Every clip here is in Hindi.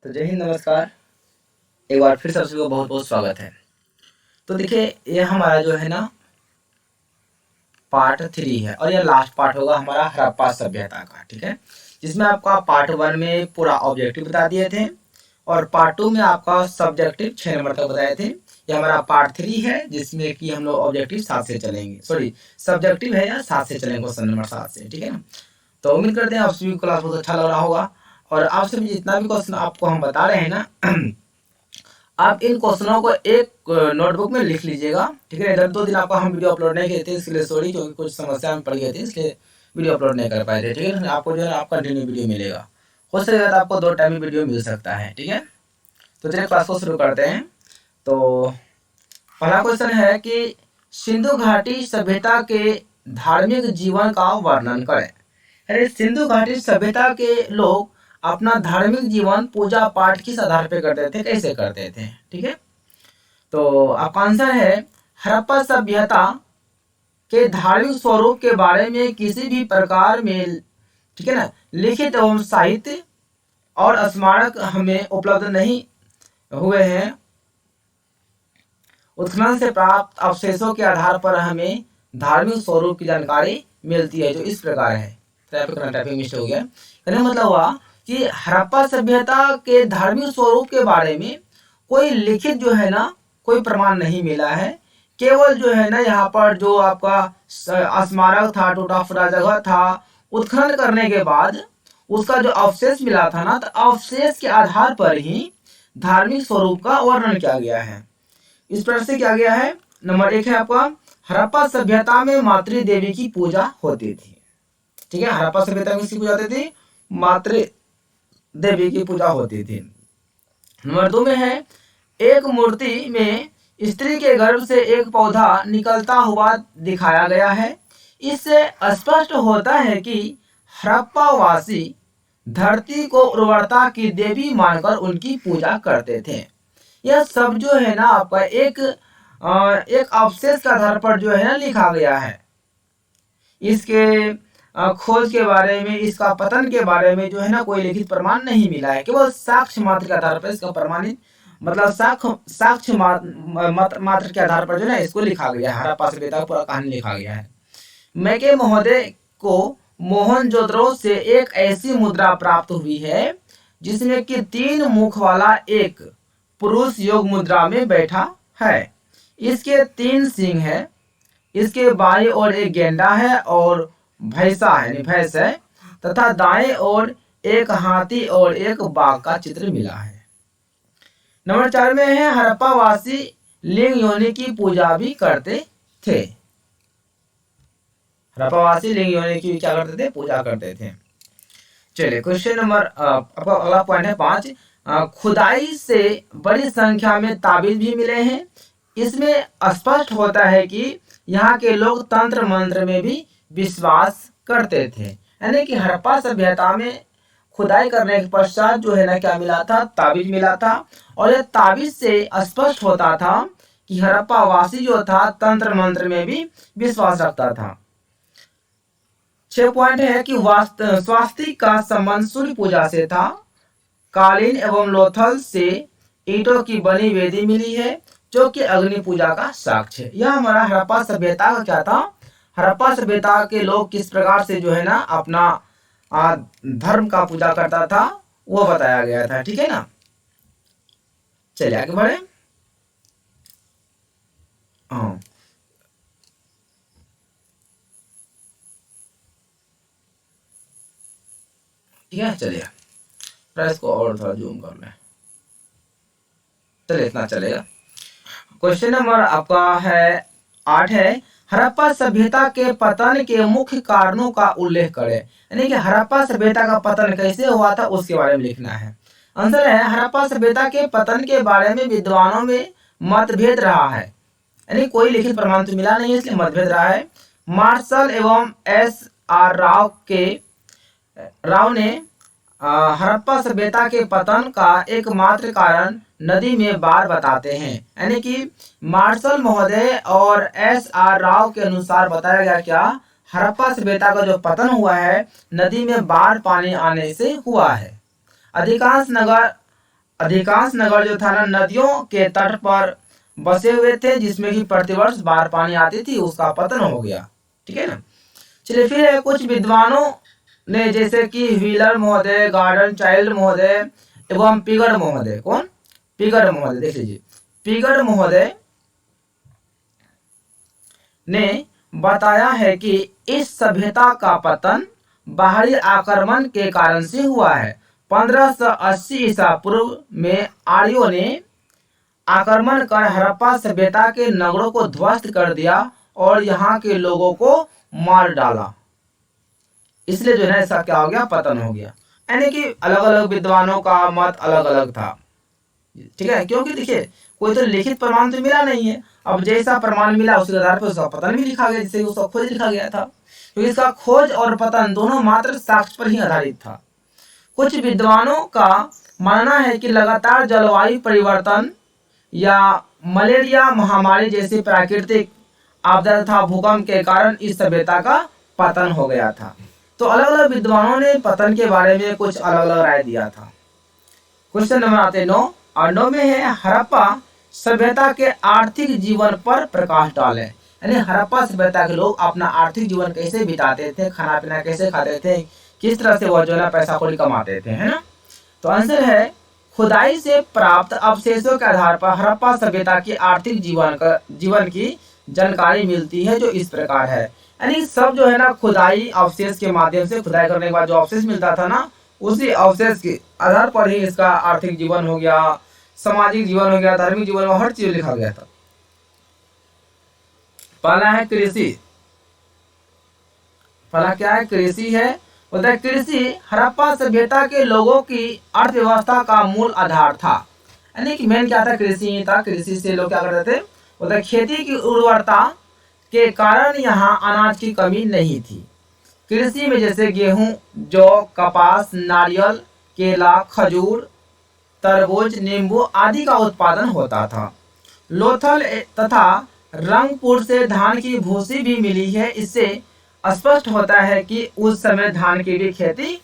तो जय हिंद, नमस्कार। एक बार फिर सबसे को बहुत बहुत स्वागत है। तो देखिए, ये हमारा जो है ना पार्ट 3 है और ये लास्ट पार्ट होगा हमारा हड़प्पा सभ्यता का। ठीक है, जिसमें आपका पार्ट 1 में पूरा ऑब्जेक्टिव बता दिए थे और पार्ट 2 में आपका सब्जेक्टिव 6 नंबर तक बताए थे। ये हमारा पार्ट 3 है जिसमें कि हम लोग ऑब्जेक्टिव 7 से चलेंगे, सॉरी सब्जेक्टिव है या 7 से चलेंगे, क्वेश्चन नंबर 7 से। ठीक है ना, तो उम्मीद करते हैं आप सभी को क्लास बहुत अच्छा लग रहा होगा। और आप सभी जितना भी क्वेश्चन आपको हम बता रहे हैं ना आप इन क्वेश्चनों को एक नोटबुक में लिख लीजिएगा। ठीक है, इधर 2 दिन आपका हम वीडियो अपलोड नहीं किए थे, इसलिए सॉरी, क्योंकि कुछ समस्या में पड़ गई थी, इसलिए वीडियो अपलोड नहीं कर पाए थे। ठीक है, आपको जो है आप कंटिन्यू वीडियो मिलेगा। हो सकेगा तो आपको 2 टाइम में वीडियो मिल सकता है। ठीक है, तो चलिए क्लास को शुरू करते हैं। तो पहला क्वेश्चन है कि सिंधु घाटी सभ्यता के धार्मिक जीवन का वर्णन करें। अरे, सिंधु घाटी सभ्यता के लोग अपना धार्मिक जीवन पूजा पाठ किस आधार पे करते थे, कैसे करते थे? ठीक है, तो आपका आंसर है हड़प्पा सभ्यता के धार्मिक स्वरूप के बारे में किसी भी प्रकार में, ठीक है ना, लिखित एवं साहित्य और स्मारक हमें उपलब्ध नहीं हुए हैं। उत्खनन से प्राप्त अवशेषों के आधार पर हमें धार्मिक स्वरूप की जानकारी मिलती है, जो इस प्रकार है। टाइपिंग मिस्टेक हो गया। कहने मतलब हुआ कि हड़प्पा सभ्यता के धार्मिक स्वरूप के बारे में कोई लिखित जो है ना कोई प्रमाण नहीं मिला है। केवल जो है ना यहाँ पर जो आपका स्मारक था, टूटा फूटा जगह था, उत्खनन करने के बाद उसका जो अवशेष मिला था ना, तो अवशेष के आधार पर ही धार्मिक स्वरूप का वर्णन किया गया है। इस प्रकार से क्या गया है। नंबर 1 है आपका, हड़प्पा सभ्यता में मातृ देवी की पूजा होती थी। ठीक है, हड़प्पा सभ्यता में किसकी पूजा होती थी? मातृ देवी की पूजा होती थी। नंबर 2 में है, एक मूर्ति में स्त्री के गर्भ से एक पौधा निकलता हुआ दिखाया गया है। इससे स्पष्ट होता है कि हड़प्पा वासी धरती को उर्वरता की देवी मानकर उनकी पूजा करते थे। यह सब जो है ना आपका एक अवशेष के आधार पर जो है ना लिखा गया है। इसके खोज के बारे में, इसका पतन के बारे में जो है ना कोई लिखित प्रमाण नहीं मिला है। केवल साक्ष्य मात्र के आधार पर इसका प्रमाणित मतलब साक्ष्य मात्र के आधार पर जो है इसको लिखा गया है। हड़प्पा सभ्यता का पूरा कहानी लिखा गया है। मैके महोदय को मोहनजोदड़ो से एक ऐसी मुद्रा प्राप्त हुई है जिसमें कि 3 मुख वाला एक पुरुष योग मुद्रा में बैठा है। इसके 3 सिंह है। इसके बाएं ओर एक गेंडा है और भैंसा है, भैंस है, तथा दाएं ओर एक हाथी और एक बाघ का चित्र मिला है। नंबर 4 में है, हड़प्पा वासी लिंग योनि की पूजा भी करते थे। हड़प्पा वासी लिंग योनि की क्या करते थे? पूजा करते थे। चलिए क्वेश्चन नंबर आपका अगला पॉइंट है 5। खुदाई से बड़ी संख्या में ताबीज भी मिले हैं। इसमें स्पष्ट होता है कि यहाँ के लोग तंत्र मंत्र में भी विश्वास करते थे। यानी कि हड़प्पा सभ्यता में खुदाई करने के पश्चात जो है ना क्या मिला था? ताबीज मिला था। और यह ताबीज से स्पष्ट होता था कि हड़प्पा वासी जो था तंत्र मंत्र में भी विश्वास रखता था। 6 पॉइंट है कि स्वास्तिक का संबंध सूर्य पूजा से था। कालीन एवं लोथल से ईंटों की बनी वेदी मिली है जो कि अग्नि पूजा का साक्ष्य है। यह हमारा हड़प्पा सभ्यता का क्या था? हड़प्पा सभ्यता के लोग किस प्रकार से जो है ना अपना धर्म का पूजा करता था वो बताया गया था। ठीक है ना, चलिए आगे बढ़े। हाँ, ठीक है, चलिए इसको और थोड़ा जूम कर लें। चलिए इतना चलेगा। क्वेश्चन नंबर आपका है 8 है, हड़प्पा सभ्यता के पतन के मुख्य कारणों का उल्लेख करें। यानी कि हड़प्पा सभ्यता का पतन कैसे हुआ था उसके बारे में लिखना है। आंसर है, हड़प्पा सभ्यता के पतन के बारे में विद्वानों में मतभेद रहा है। यानी कोई लिखित प्रमाण तो मिला नहीं, इसलिए मतभेद रहा है। मार्शल एवं SR राव ने हड़प्पा सभ्यता के पतन का एकमात्र कारण नदी में बाढ़ बताते हैं। यानी कि मार्शल महोदय और SR राव के अनुसार बताया गया क्या? हड़प्पा सभ्यता का जो पतन हुआ है नदी में बाढ़ पानी आने से हुआ है। अधिकांश नगर अधिकांश नगर जो था ना नदियों के तट पर बसे हुए थे, जिसमें कि प्रतिवर्ष बाढ़ पानी आती थी, उसका पतन हो गया। ठीक है ना। चलिए फिर है कुछ विद्वानों ने, जैसे कि व्हीलर महोदय, गार्डन चाइल्ड महोदय एवं पिगड़ महोदय, कौन? पिगड़ महोदय, देख लीजिए, पिगड़ महोदय ने बताया है कि इस सभ्यता का पतन बाहरी आक्रमण के कारण से हुआ है। 1580 ईसा पूर्व में आर्यों ने आक्रमण कर हड़प्पा सभ्यता के नगरों को ध्वस्त कर दिया और यहाँ के लोगों को मार डाला। इसलिए जो है ऐसा क्या हो गया, पतन हो गया। यानी कि अलग अलग विद्वानों का मत अलग अलग था। ठीक है, क्योंकि देखिए कोई तो लिखित प्रमाण तो मिला नहीं है। अब जैसा प्रमाण मिला उसके आधार पर उसका पतन भी लिखा गया, जैसे उसका खोज लिखा गया था। तो इसका खोज और पतन दोनों मात्र साक्ष्य पर ही आधारित था। कुछ विद्वानों का मानना है कि लगातार जलवायु परिवर्तन या मलेरिया महामारी जैसी प्राकृतिक आपदा तथा भूकंप के कारण इस सभ्यता का पतन हो गया था। तो अलग अलग विद्वानों ने पतन के बारे में कुछ अलग अलग राय दिया था। क्वेश्चन नंबर आते 9 और 9 में है हड़प्पा सभ्यता के आर्थिक जीवन पर प्रकाश डाले। यानी हड़प्पा सभ्यता के लोग अपना आर्थिक जीवन कैसे बिताते थे, खाना पीना कैसे खाते थे, किस तरह से वो जो है पैसा कौड़ी कमाते थे, है ना। तो आंसर है खुदाई से प्राप्त अवशेषों के आधार पर हड़प्पा सभ्यता की आर्थिक जीवन की जानकारी मिलती है, जो इस प्रकार है। यानी सब जो है ना खुदाई अवशेष के माध्यम से, खुदाई करने के बाद जो अवशेष मिलता था ना, उसी अवशेष के आधार पर ही इसका आर्थिक जीवन हो गया, सामाजिक जीवन हो गया, धार्मिक जीवन में हर चीज लिखा गया था। पहला है कृषि। पहला क्या है? कृषि है। बोलता है कृषि हड़प्पा सभ्यता के लोगों की अर्थव्यवस्था का मूल आधार था। यानी कि मेन क्या था? कृषि ही था। कृषि से लोग क्या करते थे? बोलता है खेती की उर्वरता के कारण यहाँ अनाज की कमी नहीं थी। कृषि में जैसे गेहूं, जौ, कपास, नारियल, केला, खजूर, तरबूज, नींबू आदि का उत्पादन होता था। लोथल तथा रंगपुर से धान की भूसी भी मिली है। इससे स्पष्ट होता है कि उस समय धान की भी खेती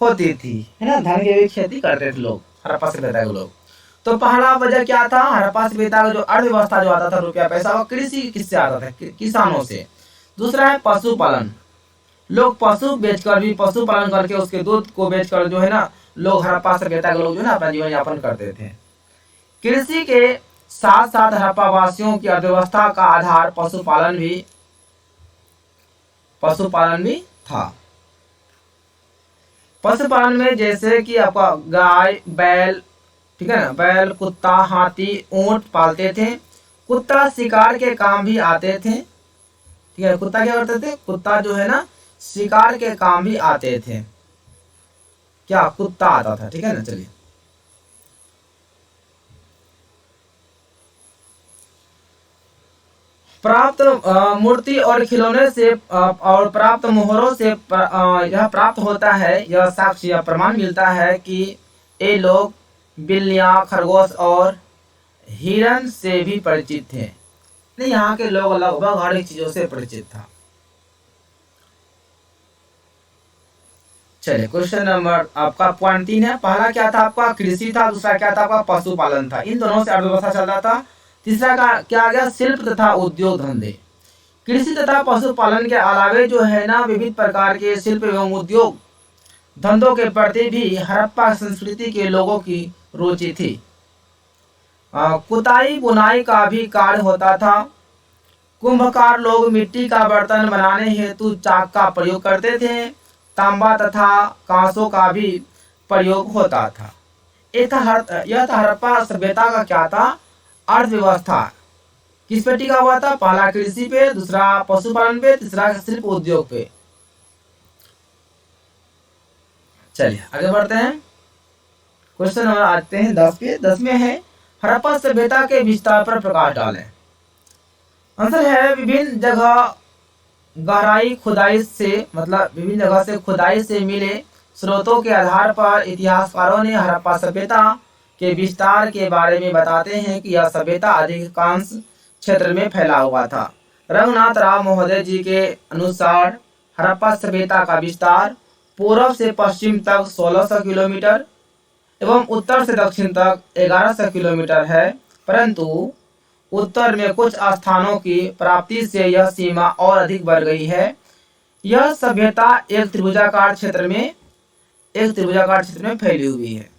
होती थी, है ना। धान की भी खेती करते थे लोग, हड़प्पा सभ्यता के लोग। तो पहला वजह क्या था? हड़प्पा सभ्यता का जो अर्थव्यवस्था जो आता था, रुपया पैसा, वो कृषि किससे आता था? किसानों से। दूसरा है पशुपालन। लोग पशु बेचकर भी, पशुपालन करके उसके दूध को बेचकर जो है ना, लोग हड़प्पा सभ्यता के लोग जो है ना अपना जीवन यापन करते थे। कृषि के साथ साथ हड़प्पा वासियों की अर्थव्यवस्था का आधार पशुपालन भी था। पशुपालन में जैसे कि आपका गाय, बैल, ठीक है ना, बैल, कुत्ता, हाथी, ऊंट पालते थे। कुत्ता शिकार के काम भी आते थे। ठीक है, कुत्ता क्या करते थे? कुत्ता जो है ना शिकार के काम भी आते थे। क्या? कुत्ता आता था। ठीक है ना। चलिए प्राप्त मूर्ति और खिलौने से और प्राप्त मोहरों से यह प्राप्त होता है, यह साक्ष्य, यह प्रमाण मिलता है कि ये लोग बिल्लियां, खरगोश और हिरन से भी परिचित थे। नहीं, यहाँ के लोग लगभग हर एक चीजों से परिचित था। चलिए क्वेश्चन नंबर आपका पॉइंट 3 है। पहला क्या था आपका? कृषि था। दूसरा क्या था आपका? पशुपालन था। इन दोनों से अर्थव्यवस्था चल रहा था। तीसरा का क्या आ गया? शिल्प तथा उद्योग धंधे। कृषि तथा पशुपालन के अलावे जो है ना विविध प्रकार के शिल्प एवं उद्योग धंधों के प्रति भी हड़प्पा संस्कृति के लोगों की रुचि थी। कुताई बुनाई का भी कार्य होता था। कुंभकार लोग मिट्टी का बर्तन बनाने हेतु चाक का प्रयोग करते थे। तांबा तथा कांसों का भी प्रयोग होता था। यह था हड़प्पा सभ्यता का क्या था? अर्थव्यवस्था। किस पे टिका हुआ था? पहला कृषि पे, दूसरा पशुपालन पे, तीसरा शिल्प उद्योग पे। चलिए आगे बढ़ते हैं। क्वेश्चन नंबर आते हैं 10 पे। 10 में है हड़प्पा सभ्यता के विस्तार पर प्रकाश डालें। आंसर है विभिन्न जगह गहराई खुदाई से, मतलब विभिन्न जगह से खुदाई से मिले स्रोतों के आधार पर इतिहासकारों ने हड़प्पा सभ्यता के विस्तार के बारे में बताते हैं कि यह सभ्यता अधिकांश क्षेत्र में फैला हुआ था। रंगनाथ राव महोदय जी के अनुसार हड़प्पा सभ्यता का विस्तार पूर्व से पश्चिम तक 1600 किलोमीटर, एवं उत्तर से दक्षिण तक 1100 किलोमीटर है, परंतु उत्तर में कुछ स्थानों की प्राप्ति से यह सीमा और अधिक बढ़ गई है। यह सभ्यता एक त्रिभुजाकार क्षेत्र में फैली हुई है।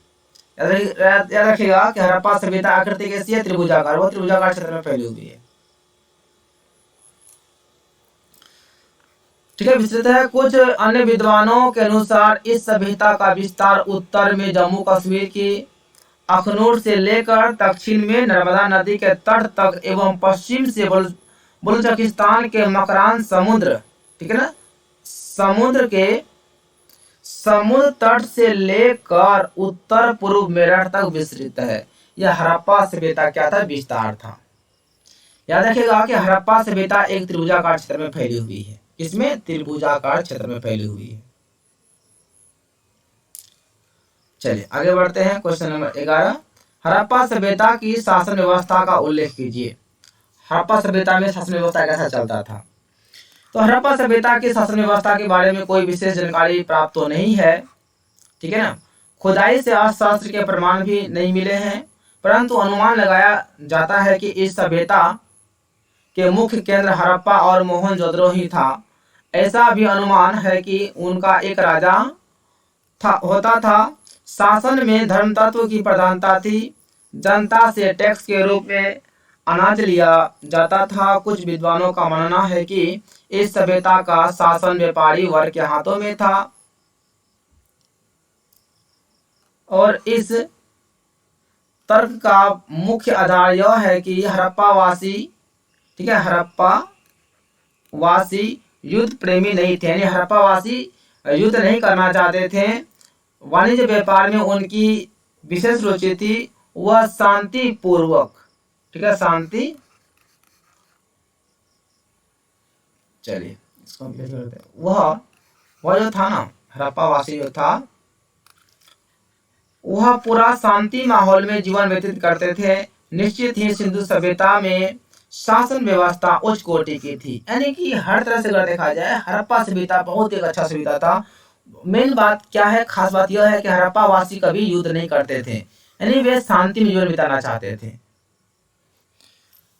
याद रखिएगा कि हड़प्पा सभ्यता आकृति कैसी है, त्रिभुजाकार, वो त्रिभुजाकार क्षेत्र में फैली हुई है। ठीक है, विस्तृत है। कुछ अन्य विद्वानों के अनुसार इस सभ्यता का विस्तार उत्तर में जम्मू कश्मीर की अखनूर से लेकर दक्षिण में नर्मदा नदी के तट तक एवं पश्चिम से बलूचिस्तान के मकरान समुद्र, ठीक है ना, समुद्र तट से लेकर उत्तर पूर्व मेरठ तक विस्तृत है। यह हड़प्पा सभ्यता क्या था, विस्तार था। याद रखिएगा कि हड़प्पा सभ्यता एक त्रिभुजाकार क्षेत्र में फैली हुई है। इसमें त्रिभुजाकार क्षेत्र में फैली हुई है। चलिए आगे बढ़ते हैं। क्वेश्चन नंबर 11, हड़प्पा सभ्यता की शासन व्यवस्था का उल्लेख कीजिए। हड़प्पा सभ्यता में शासन व्यवस्था कैसा चलता था? तो हड़प्पा सभ्यता की शासन व्यवस्था के बारे में कोई विशेष जानकारी प्राप्त तो नहीं है, ठीक है ना। खुदाई से अर्थशास्त्र के प्रमाण भी नहीं मिले हैं, परंतु अनुमान लगाया जाता है कि इस सभ्यता के मुख्य केंद्र हड़प्पा और मोहनजोदड़ो ही था। ऐसा भी अनुमान है कि उनका एक राजा होता था। शासन में धर्म तत्व की प्रधानता थी। जनता से टैक्स के रूप में अनाज लिया जाता था। कुछ विद्वानों का मानना है कि इस सभ्यता का शासन व्यापारी वर्ग के हाथों में था और इस तर्क का मुख्य आधार यह है कि हड़प्पावासी, ठीक है, हड़प्पावासी युद्ध प्रेमी नहीं थे, यानी हड़प्पावासी युद्ध नहीं करना चाहते थे। वाणिज्य व्यापार में उनकी विशेष रुचि थी। वह शांति पूर्वक, ठीक है, शांति, चलिए इसको हम करते हैं। वह जो था ना, हड़प्पावासी जो था, वह पूरा शांति माहौल में जीवन व्यतीत करते थे। निश्चित ही सिंधु सभ्यता में शासन व्यवस्था उच्च कोटि की थी, यानी कि हर तरह से अगर देखा जाए हड़प्पा सभ्यता बहुत एक अच्छा सभ्यता था। मेन बात क्या है, खास बात यह है कि हड़प्पा वासी कभी युद्ध नहीं करते थे, यानी वे शांति में जीवन बिताना चाहते थे।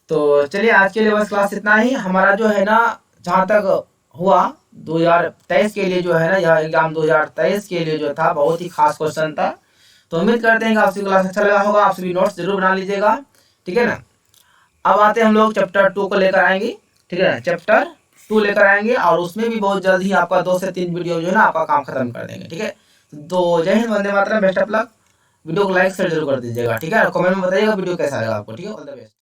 तो चलिए आज के लिए बस क्लास इतना ही। हमारा जो है ना, जहाँ तक हुआ 2023 के लिए जो है ना, यह एग्जाम 2023 के लिए जो था बहुत ही खास क्वेश्चन था। तो उम्मीद करते हैं कि आप सभी क्लास अच्छा लगा होगा। आप सभी नोट्स जरूर बना लीजिएगा, ठीक है ना। अब आते हैं हम लोग चैप्टर 2 को लेकर आएंगे, ठीक है, चैप्टर 2 लेकर आएंगे और उसमें भी बहुत जल्द ही आपका 2 से 3 वीडियो जो है ना आपका काम खत्म कर देंगे, ठीक है। तो जय Hind, Vande Mataram, best of luck. Video को लाइक शेयर जरूर कर दीजिएगा, ठीक है। कमेंट में बताइएगा वीडियो कैसा लगा आपको, ठीक है। All the best.